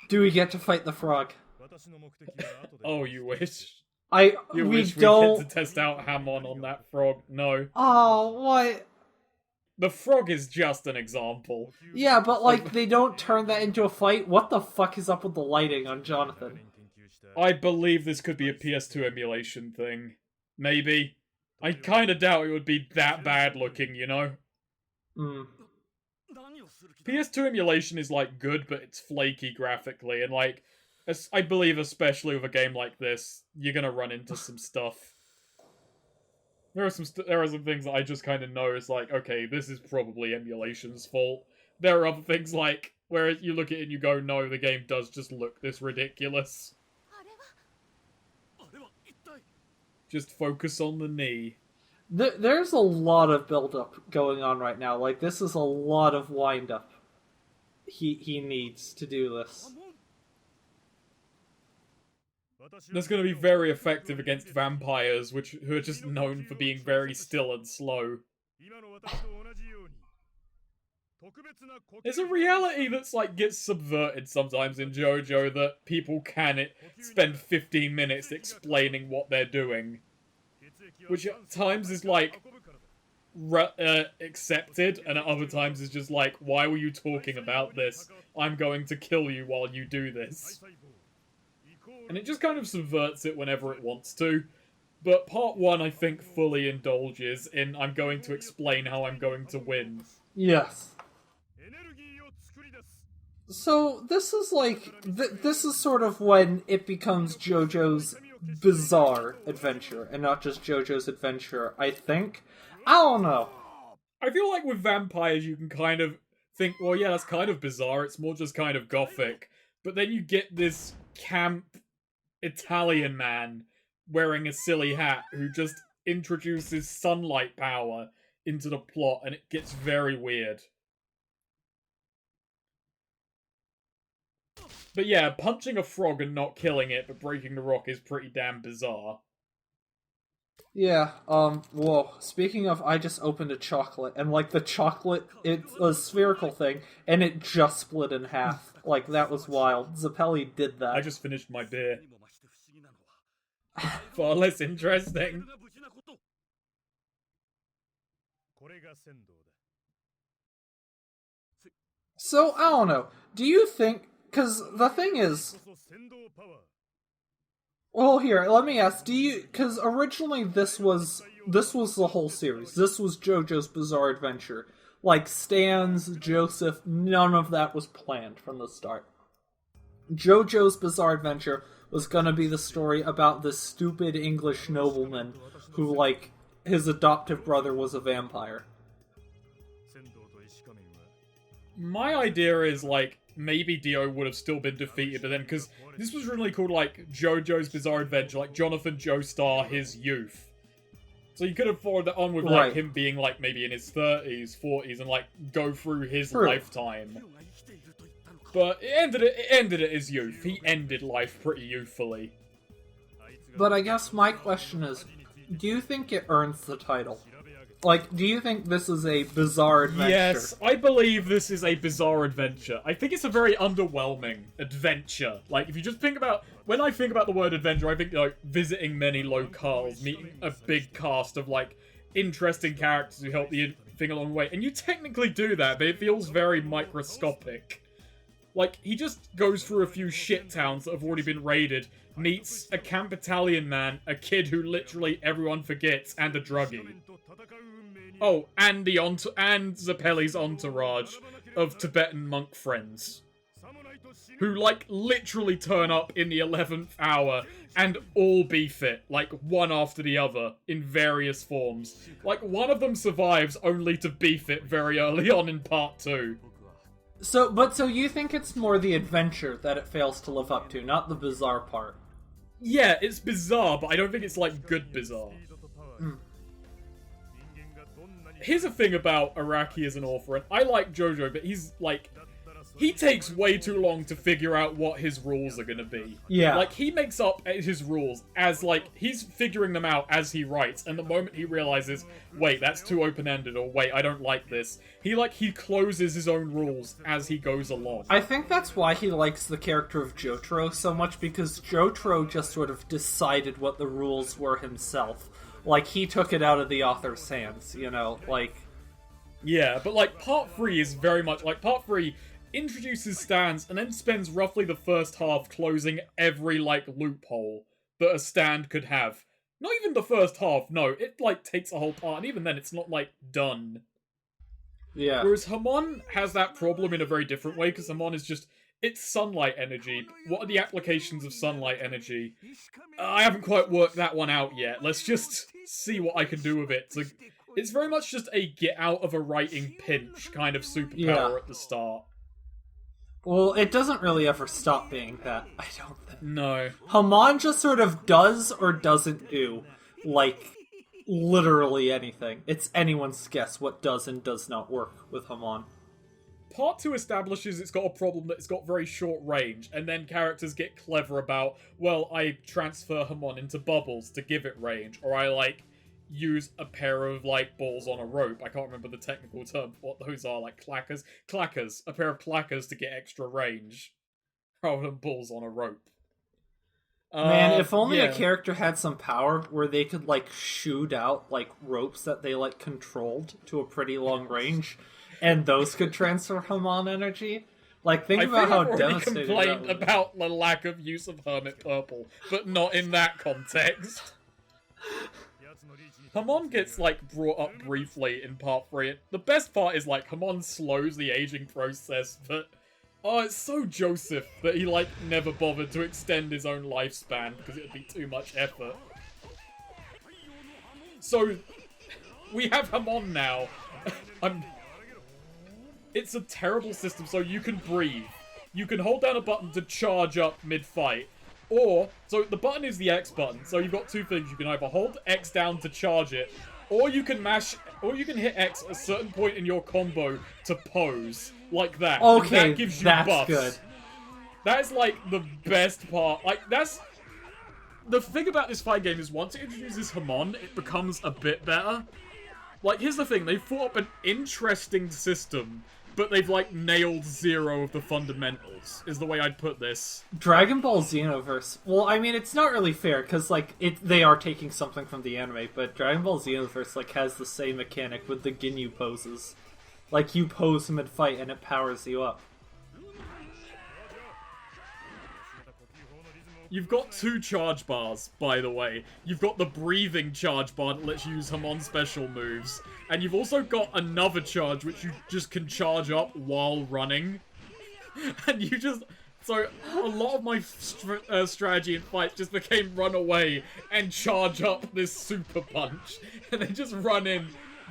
Do we get to fight the frog? Oh, you wish. You We wish we don't. get to test out Hamon on that frog. No. Oh, what? The frog is just an example. Yeah, but like they don't turn that into a fight. What the fuck is up with the lighting on Jonathon? I believe this could be a PS2 emulation thing. Maybe. I kinda doubt it would be that bad looking, you know? Hmm. PS2 emulation is, like, good, but it's flaky graphically, and, like, I believe especially with a game like this, you're gonna run into some stuff. There are some things that I just kind of know is like, okay, this is probably emulation's fault. There are other things like, where you look at it and you go, no, the game does just look this ridiculous. Just focus on the knee. There's a lot of build-up going on right now. Like, this is a lot of wind-up he needs to do this. That's going to be very effective against vampires, who are just known for being very still and slow. There's a reality that's like gets subverted sometimes in Jojo that people can spend 15 minutes explaining what they're doing, which at times is like accepted, and at other times is just like, why were you talking about this? I'm going to kill you while you do this. And it just kind of subverts it whenever it wants to. But part 1, I think, fully indulges in I'm going to explain how I'm going to win. Yes. So, this is like... this is sort of when it becomes Jojo's bizarre adventure, and not just Jojo's adventure, I think. I don't know. I feel like with vampires you can kind of think, well, yeah, that's kind of bizarre, it's more just kind of gothic. But then you get this camp Italian man wearing a silly hat who just introduces sunlight power into the plot, and it gets very weird. But yeah, punching a frog and not killing it but breaking the rock is pretty damn bizarre. Yeah, whoa. Speaking of, I just opened a chocolate, and like the chocolate, it's a spherical thing, and it just split in half. Like, that was wild. Zappelli did that. I just finished my beer. Far less interesting. So, I don't know. Do you think... Because the thing is... Well, here, let me ask, do you... Because originally this was the whole series. This was JoJo's Bizarre Adventure. Like, Stan's, Joseph, none of that was planned from the start. JoJo's Bizarre Adventure was gonna be the story about this stupid English nobleman who, like, his adoptive brother was a vampire. My idea is, like, maybe Dio would have still been defeated, but then, because this was originally called, like, JoJo's Bizarre Adventure, like, Jonathon Joestar, his youth. So you could have followed that on with, like, him being, like, maybe in his 30s, 40s, and, like, go through his lifetime. But it ended at his youth. He ended life pretty youthfully. But I guess my question is, do you think it earns the title? Like, do you think this is a bizarre adventure? Yes, I believe this is a bizarre adventure. I think it's a very underwhelming adventure. Like, if you just think about... When I think about the word adventure, I think, like, visiting many locales, meeting a big cast of, like, interesting characters who help the thing along the way. And you technically do that, but it feels very microscopic. Like, he just goes through a few shit towns that have already been raided, meets a camp Italian man, a kid who literally everyone forgets, and a druggie. Oh, and Zappelli's entourage of Tibetan monk friends. Who, like, literally turn up in the 11th hour and all beef it, like, one after the other, in various forms. Like, one of them survives only to beef it very early on in part 2. So you think it's more the adventure that it fails to live up to, not the bizarre part? Yeah, it's bizarre, but I don't think it's, like, good bizarre. Here's the thing about Araki as an author, and I like Jojo, but he's, like... he takes way too long to figure out what his rules are gonna be. Yeah. Like, he makes up his rules as, like, he's figuring them out as he writes, and the moment he realizes, wait, that's too open-ended, or wait, I don't like this, he closes his own rules as he goes along. I think that's why he likes the character of Jotaro so much, because Jotaro just sort of decided what the rules were himself. Like, he took it out of the author's hands, you know, like... Yeah, but, like, Part 3 is very much, like, Part 3 introduces stands and then spends roughly the first half closing every, like, loophole that a stand could have. Not even the first half, no. It, like, takes a whole part, and even then it's not, like, done. Yeah. Whereas Hamon has that problem in a very different way, because Hamon is just... It's sunlight energy. What are the applications of sunlight energy? I haven't quite worked that one out yet. Let's just see what I can do with it. It's very much just a get-out-of-a-writing pinch kind of superpower at the start. Well, it doesn't really ever stop being that, I don't think. No. Hamon just sort of does or doesn't do, like, literally anything. It's anyone's guess what does and does not work with Hamon. Part 2 establishes it's got a problem that it's got very short range, and then characters get clever about, well, I transfer Hamon into bubbles to give it range, or I, like, use a pair of, like, balls on a rope. I can't remember the technical term for what those are, like, clackers. Clackers. A pair of clackers to get extra range, rather than balls on a rope. Man, if only a character had some power where they could, like, shoot out, like, ropes that they, like, controlled to a pretty long range, and those could transfer Hamon energy. Like, think about how devastating that would be. I complained about the lack of use of Hermit Purple, but not in that context. Hamon gets, like, brought up briefly in Part 3. The best part is, like, Hamon slows the aging process, but... Oh, it's so Joseph that he, like, never bothered to extend his own lifespan because it would be too much effort. So, we have Hamon now. It's a terrible system, so you can breathe. You can hold down a button to charge up mid-fight. Or, so the button is the X button, so you've got two things. You can either hold X down to charge it, or you can hit X at a certain point in your combo to pose, like that. Okay, and that gives you that's buffs. good. That is, like, the best part. Like, that's... The thing about this fight game is once it introduces Hamon, it becomes a bit better. Like, here's the thing. They've thought up an interesting system, but they've, like, nailed zero of the fundamentals, is the way I'd put this. Dragon Ball Xenoverse. Well, I mean, it's not really fair, because, like, they are taking something from the anime, but Dragon Ball Xenoverse, like, has the same mechanic with the Ginyu poses. Like, you pose mid-fight and it powers you up. You've got two charge bars, by the way. You've got the breathing charge bar that lets you use Hamon special moves. And you've also got another charge which you just can charge up while running. And you just... So, a lot of my strategy in fights just became run away and charge up this super punch. And then just run in,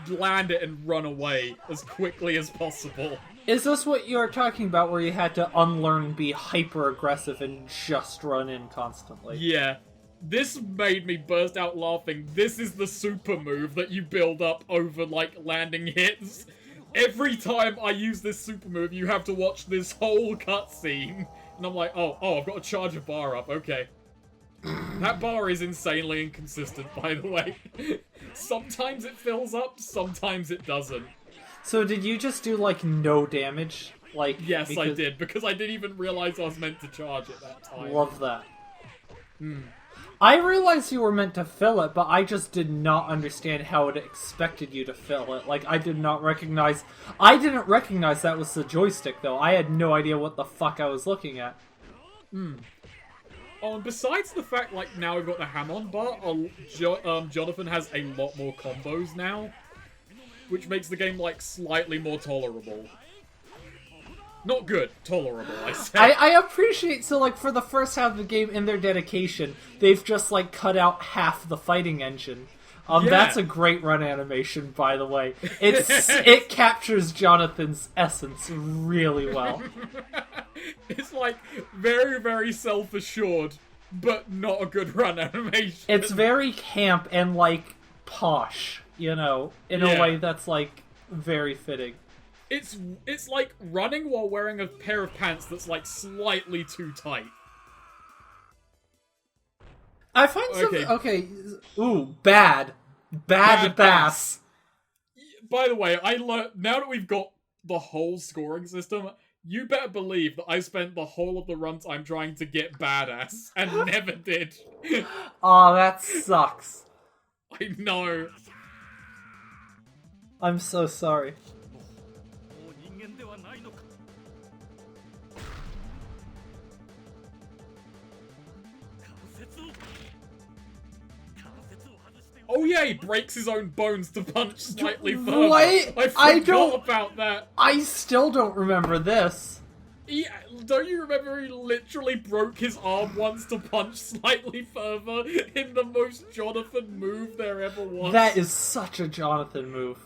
land it, and run away as quickly as possible. Is this what you're talking about, where you had to unlearn, be hyper-aggressive, and just run in constantly? Yeah. This made me burst out laughing. This is the super move that you build up over, like, landing hits. Every time I use this super move, you have to watch this whole cutscene. And I'm like, oh, I've got to charge a bar up, okay. That bar is insanely inconsistent, by the way. Sometimes it fills up, sometimes it doesn't. So did you just do, like, no damage? Like, yes, because... I did, because I didn't even realize I was meant to charge at that time. Love that. I realized you were meant to fill it, but I just did not understand how it expected you to fill it. Like, I didn't recognize that was the joystick, though. I had no idea what the fuck I was looking at. Oh, and besides the fact, like, now we've got the Hamon bar, Jonathon has a lot more combos now. Which makes the game, like, slightly more tolerable. Not good, tolerable, I said. I appreciate, so, like, for the first half of the game, in their dedication, they've just, like, cut out half the fighting engine. Yeah. That's a great run animation, by the way. It captures Jonathon's essence really well. It's, like, very, very self-assured, but not a good run animation. It's very camp and, like, posh. You know, in a way that's, like, very fitting. It's like running while wearing a pair of pants that's like slightly too tight. I find okay. Ooh, bad bass. By the way, I learned now that we've got the whole scoring system. You better believe that I spent the whole of the runtime trying to get badass and never did. Aw, that sucks. I know. I'm so sorry. Oh yeah, he breaks his own bones to punch slightly further. What? I forgot about that. I still don't remember this. Don't you remember he literally broke his arm once to punch slightly further in the most Jonathon move there ever was? That is such a Jonathon move.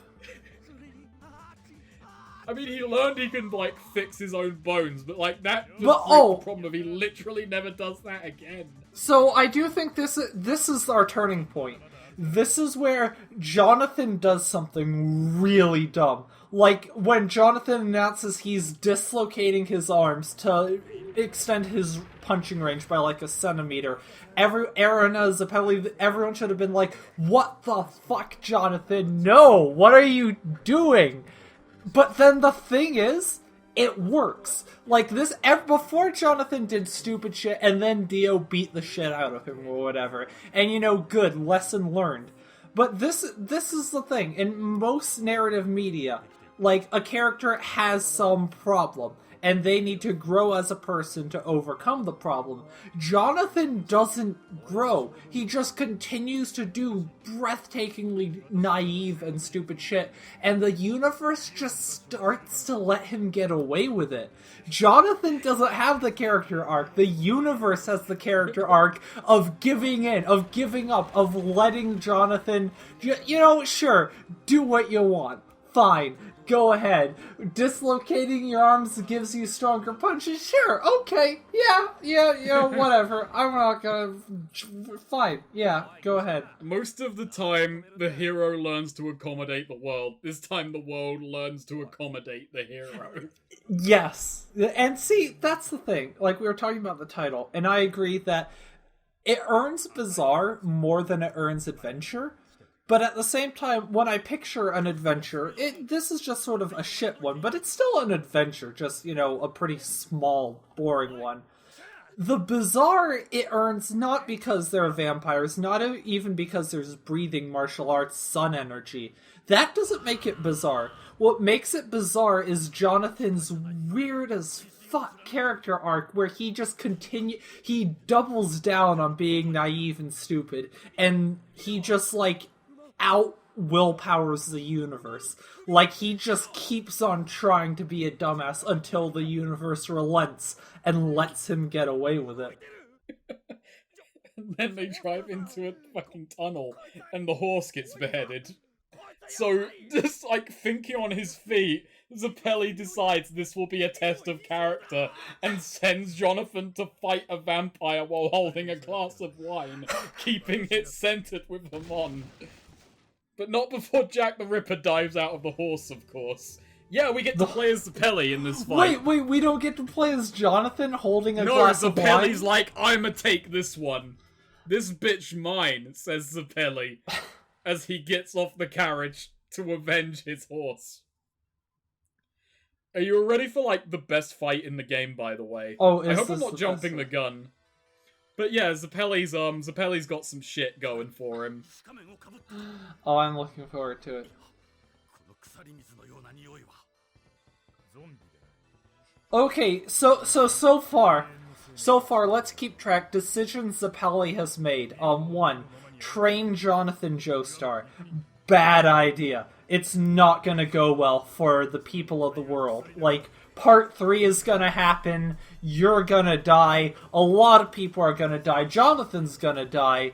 I mean, he learned he can, like, fix his own bones, but, like, that just the problem of he literally never does that again. So, I do think this is our turning point. This is where Jonathon does something really dumb. Like, when Jonathon announces he's dislocating his arms to extend his punching range by, like, a centimeter, Erina, Zeppeli, everyone should have been like, what the fuck, Jonathon? No! What are you doing? But then the thing is, it works. Like, this, before Jonathon did stupid shit, and then Dio beat the shit out of him or whatever. And, you know, good, lesson learned. But this is the thing. In most narrative media, like, a character has some problem, and they need to grow as a person to overcome the problem. Jonathon doesn't grow. He just continues to do breathtakingly naive and stupid shit, and the universe just starts to let him get away with it. Jonathon doesn't have the character arc. The universe has the character arc of giving in, of giving up, of letting Jonathon, you know, sure, do what you want. Fine. Go ahead. Dislocating your arms gives you stronger punches? Sure, okay. Yeah, whatever. I'm not gonna... Fine. Yeah, go ahead. Most of the time, the hero learns to accommodate the world. This time, the world learns to accommodate the hero. Yes. And see, that's the thing. Like, we were talking about the title, and I agree that it earns Bizarre more than it earns Adventure. But at the same time, when I picture an adventure, this is just sort of a shit one, but it's still an adventure, just, you know, a pretty small, boring one. The Bizarre, it earns not because there are vampires, not even because there's breathing martial arts sun energy. That doesn't make it bizarre. What makes it bizarre is Jonathon's weird as fuck character arc where he just he doubles down on being naive and stupid, and he just, like, out willpowers the universe. Like, he just keeps on trying to be a dumbass until the universe relents and lets him get away with it. And then they drive into a fucking tunnel and the horse gets beheaded. So, just, like, thinking on his feet, Zeppeli decides this will be a test of character and sends Jonathon to fight a vampire while holding a glass of wine, keeping it centered with hamon. But not before Jack the Ripper dives out of the horse, of course. Yeah, we get to play as Zeppeli in this fight. Wait, we don't get to play as Jonathon holding a glass of wine? No, Zeppeli's like, I'ma take this one. This bitch mine, says Zeppeli, as he gets off the carriage to avenge his horse. Are you ready for, like, the best fight in the game, by the way? Oh, I hope I'm not jumping the gun. But yeah, Zeppeli's got some shit going for him. Oh, I'm looking forward to it. Okay, so far, let's keep track. Decisions Zeppeli has made. 1. Train Jonathon Joestar. Bad idea. It's not gonna go well for the people of the world. Like, Part 3 is gonna happen, you're gonna die, a lot of people are gonna die, Jonathon's gonna die,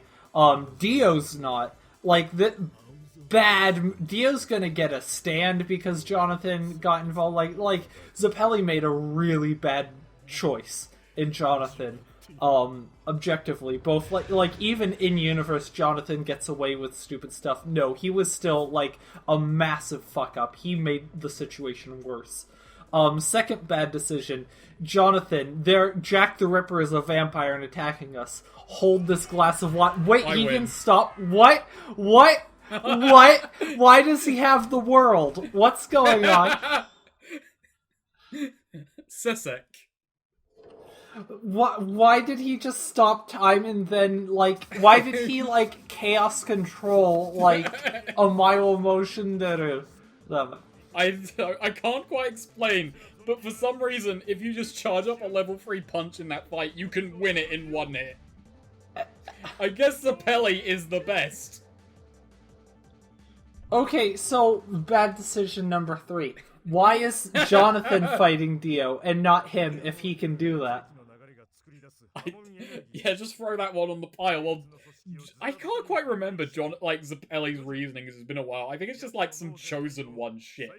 Dio's not. Like, Dio's gonna get a stand because Jonathon got involved. Like, Zeppeli made a really bad choice. in Jonathon. Objectively, both like even in universe, Jonathon gets away with stupid stuff. No, he was still like a massive fuck up. He made the situation worse. Second bad decision, Jonathon. There, Jack the Ripper is a vampire and attacking us. Hold this glass of wine. Wait, he can stop. What? What? Why does he have the world? What's going on? Sesek. Why did he just stop time and then, like, why did he, like, chaos control, like, a mile motion to them? I can't quite explain, but for some reason, if you just charge up a level 3 punch in that fight, you can win it in one hit. I guess Zapelli is the best. Okay, so, bad decision number 3. Why is Jonathon fighting Dio and not him if he can do that? Yeah, just throw that one on the pile. Well, I can't quite remember Zapelli's reasoning. It's been a while. I think it's just like some Chosen One shit.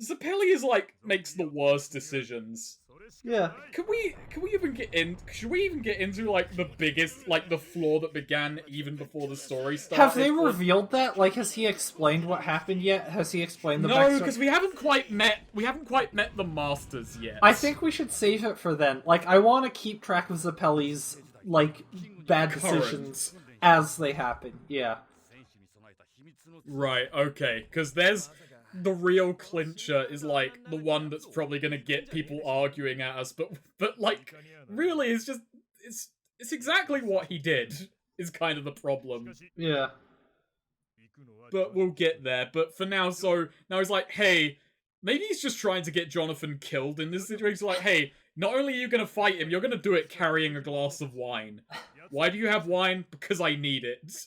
Zapelli is like makes the worst decisions. Yeah. Can we even get in? Should we even get into like the biggest, like the flaw that began even before the story started? Have they revealed that? Like, has he explained what happened yet? Has he explained the backstory? No, because we haven't quite met the Masters yet. I think we should save it for then. Like, I want to keep track of Zapelli's like bad decisions as they happen. Yeah. Right. Okay. Because there's. The real clincher is, like, the one that's probably gonna get people arguing at us, but like, really, it's just, it's exactly what he did, is kind of the problem. Yeah. But we'll get there, but for now, now he's like, hey, maybe he's just trying to get Jonathon killed in this situation. He's like, hey, not only are you gonna fight him, you're gonna do it carrying a glass of wine. Why do you have wine? Because I need it.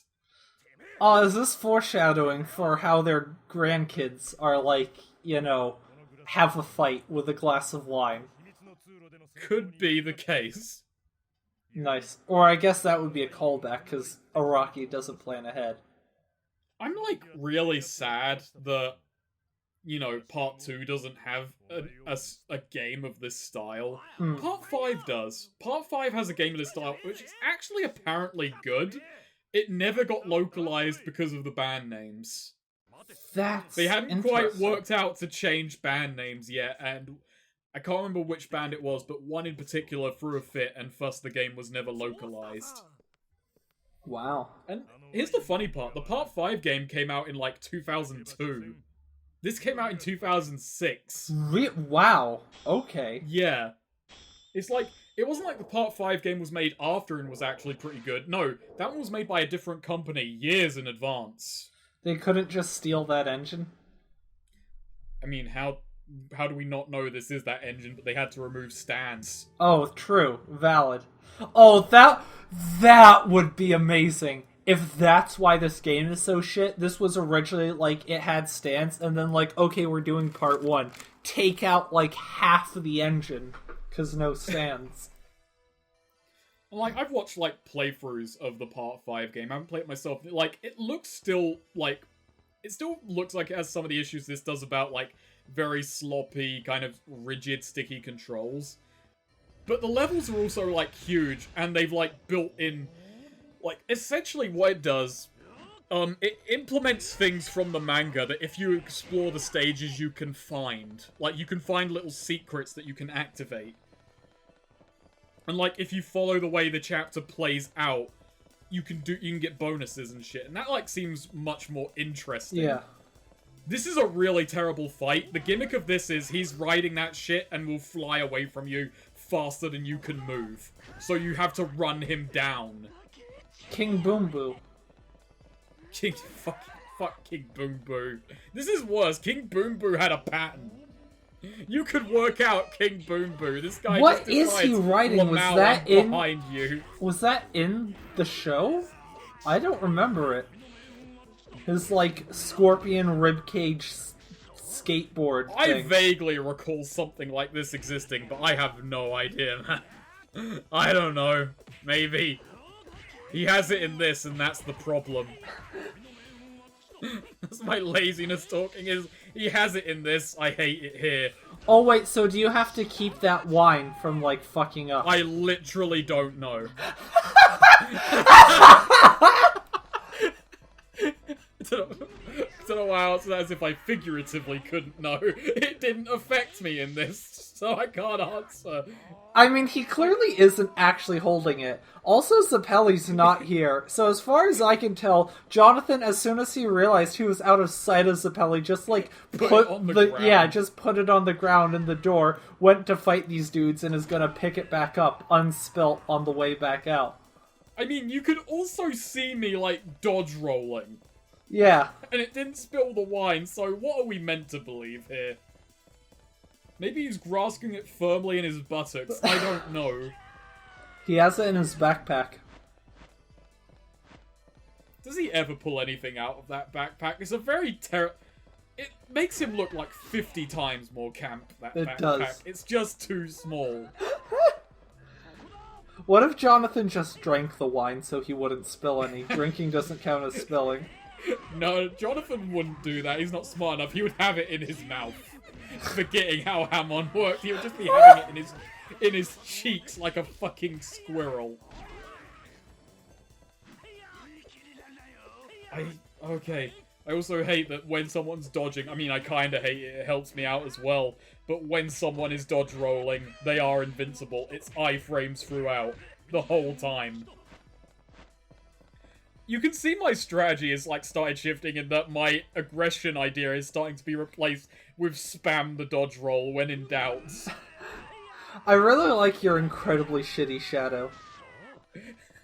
Is this foreshadowing for how their grandkids are, like, you know, have a fight with a glass of wine? Could be the case. Nice. Or I guess that would be a callback, because Araki doesn't plan ahead. I'm, like, really sad that, you know, Part 2 doesn't have a game of this style. Part 5 does. Part 5 has a game of this style, which is actually apparently good. It never got localized because of the band names. They hadn't quite worked out to change band names yet, and I can't remember which band it was, but one in particular threw a fit, and thus the game was never localized. Wow. And here's the funny part, the Part 5 game came out in, like, 2002. This came out in 2006. Wow. Okay. Yeah. It's like... It wasn't like the Part 5 game was made after and was actually pretty good. No, that one was made by a different company years in advance. They couldn't just steal that engine? I mean, how do we not know this is that engine, but they had to remove stands? Oh, true. Valid. Oh, that would be amazing. If that's why this game is so shit, this was originally, like, it had stands, and then, like, okay, we're doing Part 1. Take out, like, half of the engine. Because no stands. Like, I've watched, like, playthroughs of the Part 5 game. I haven't played it myself. Like, it looks still, like... It still looks like it has some of the issues this does about, like, very sloppy, kind of rigid, sticky controls. But the levels are also, like, huge, and they've, like, built in... Like, essentially what it does... it implements things from the manga that if you explore the stages you can find. Like, you can find little secrets that you can activate. And, like, if you follow the way the chapter plays out, you can get bonuses and shit. And that, like, seems much more interesting. Yeah. This is a really terrible fight. The gimmick of this is he's riding that shit and will fly away from you faster than you can move. So you have to run him down. King Boom Boo. Fuck King Boom Boo. This is worse. King Boom Boo had a pattern. You could work out King Boom Boo. This guy. What is he writing? Was that in behind you? Was that in the show? I don't remember it. His like scorpion ribcage skateboard thing. I vaguely recall something like this existing, but I have no idea. I don't know. Maybe. He has it in this, and that's the problem. That's my laziness talking, is he has it in this, I hate it here. Oh wait, so do you have to keep that wine from, like, fucking up? I literally don't know. I don't know why I answered that as if I figuratively couldn't know. It didn't affect me in this, so I can't answer. I mean, he clearly isn't actually holding it. Also, Zappelli's not here, so as far as I can tell, Jonathon, as soon as he realized he was out of sight of Zappelli, just, like, put it on the ground. just put it on the ground in the door, went to fight these dudes, and is gonna pick it back up, unspilt, on the way back out. I mean, you could also see me, like, dodge rolling. Yeah. And it didn't spill the wine, so what are we meant to believe here? Maybe he's grasping it firmly in his buttocks. I don't know. He has it in his backpack. Does he ever pull anything out of that backpack? It's a very It makes him look like 50 times more camp, that backpack. Does. It's just too small. What if Jonathon just drank the wine so he wouldn't spill any? Drinking doesn't count as spilling. No, Jonathon wouldn't do that. He's not smart enough. He would have it in his mouth. Forgetting how hamon worked, he would just be having it in his cheeks like a fucking squirrel. Okay. I also hate that when someone's dodging, I mean, I kinda hate it, it helps me out as well, but when someone is dodge rolling, they are invincible. It's iframes throughout, the whole time. You can see my strategy is, like, started shifting in that my aggression idea is starting to be replaced with spam the dodge roll when in doubt. I really like your incredibly shitty shadow.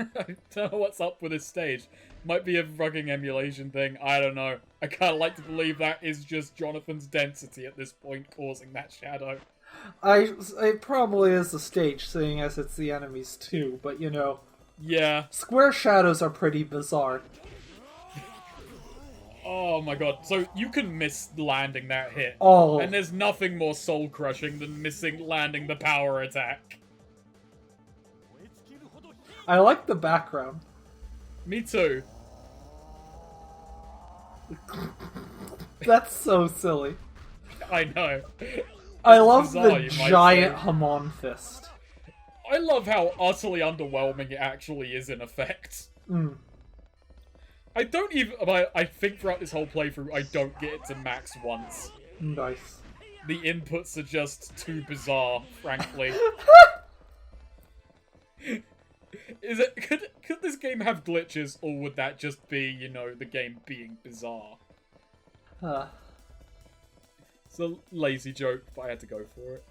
I don't know what's up with this stage. Might be a fucking emulation thing, I don't know. I kinda like to believe that is just Jonathon's density at this point causing that shadow. It probably is the stage, seeing as it's the enemies too, but you know... Yeah. Square shadows are pretty bizarre. Oh my god, so you can miss landing that hit. Oh. And there's nothing more soul-crushing than landing the power attack. I like the background. Me too. That's so silly. I know. I love bizarre, the giant hamon fist. I love how utterly underwhelming it actually is in effect. Mm. I don't even... I think throughout this whole playthrough, I don't get it to max once. Nice. The inputs are just too bizarre, frankly. Could this game have glitches, or would that just be, you know, the game being bizarre? It's a lazy joke, but I had to go for it.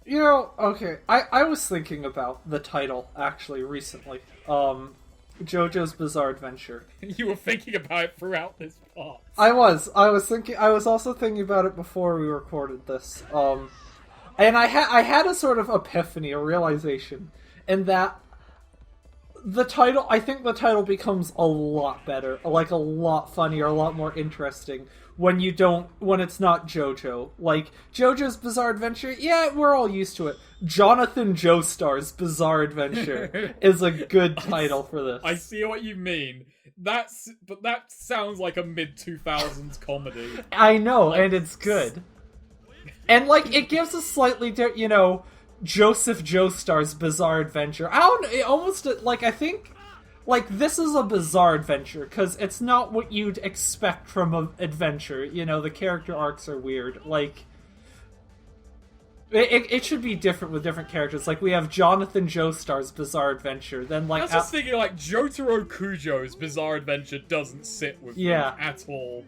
You know, okay, I was thinking about the title, actually, recently. Jojo's Bizarre Adventure. You were thinking about it throughout this part. I was also thinking about it before we recorded this. And I had a sort of epiphany, a realization, in that I think the title becomes a lot better, like a lot funnier, a lot more interesting when it's not Jojo. Like, Jojo's Bizarre Adventure, yeah, we're all used to it. Jonathon Joestar's Bizarre Adventure is a good title for this. I see what you mean. But that sounds like a mid-2000s comedy. I know, and it's good. And, like, it gives a slightly different, you know, Joseph Joestar's Bizarre Adventure. I think, like, this is a bizarre adventure, because it's not what you'd expect from an adventure. You know, the character arcs are weird. Like, it should be different with different characters. Like, we have Jonathon Joestar's Bizarre Adventure, then, like... I was just thinking, like, Jotaro Kujo's Bizarre Adventure doesn't sit with me at all.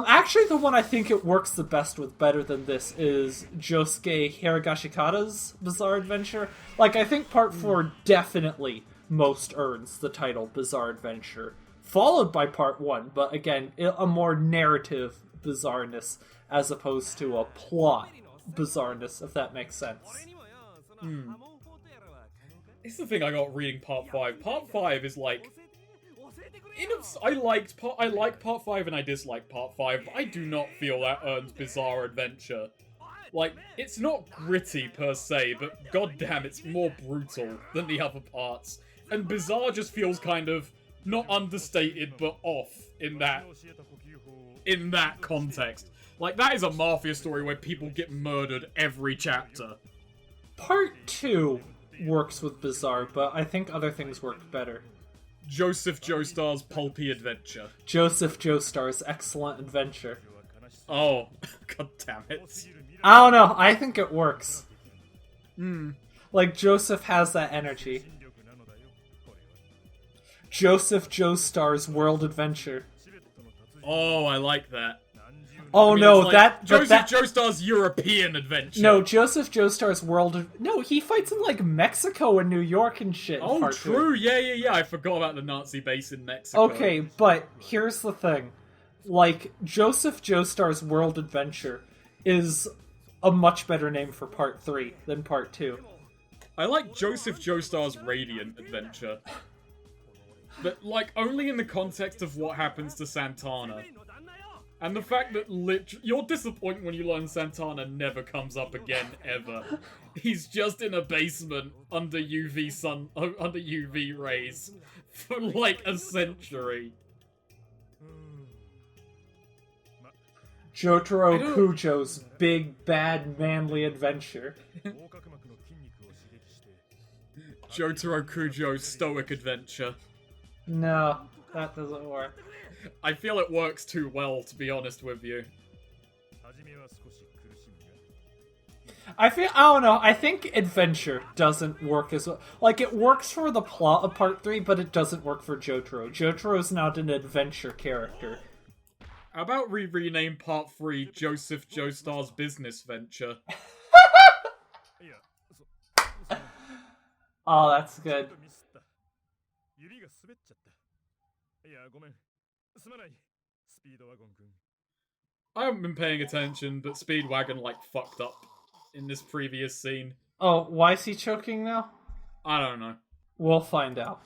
Actually, the one I think it works the best with, better than this, is Josuke Hiragashikata's Bizarre Adventure. Like, I think Part 4 definitely most earns the title Bizarre Adventure, followed by Part 1, but again, a more narrative bizarreness as opposed to a plot bizarreness, if that makes sense. It's the thing I got reading Part 5. Part 5 is like... I like Part 5 and I dislike Part 5, but I do not feel that earns Bizarre Adventure. Like, it's not gritty per se, but goddamn, it's more brutal than the other parts. And Bizarre just feels kind of, not understated, but off in that context. Like, that is a mafia story where people get murdered every chapter. Part 2 works with Bizarre, but I think other things work better. Joseph Joestar's pulpy adventure. Joseph Joestar's excellent adventure. Oh, god damn it. I don't know, I think it works. Hmm. Like, Joseph has that energy. Joseph Joestar's world adventure. Oh, I like that. Oh, I mean, no, it's like that... Joseph Joestar's European adventure. No, Joseph Joestar's world... No, he fights in, like, Mexico and New York and shit. Oh, true. Yeah. I forgot about the Nazi base in Mexico. Okay, but here's the thing. Like, Joseph Joestar's world adventure is a much better name for Part 3 than Part 2. I like Joseph Joestar's Radiant adventure. But, like, only in the context of what happens to Santana. And the fact that you're disappointed when you learn Santana never comes up again, ever. He's just in a basement under UV rays for like a century. Jotaro Kujo's big, bad, manly adventure. Jotaro Kujo's stoic adventure. No, that doesn't work. I feel it works too well, to be honest with you. I don't know, I think adventure doesn't work as well. Like, it works for the plot of Part 3, but it doesn't work for Jotaro. Jotaro's not an adventure character. How about we rename Part 3 Joseph Joestar's Business Venture? Oh, that's good. I haven't been paying attention, but Speedwagon, like, fucked up in this previous scene. Oh, why is he choking now? I don't know. We'll find out.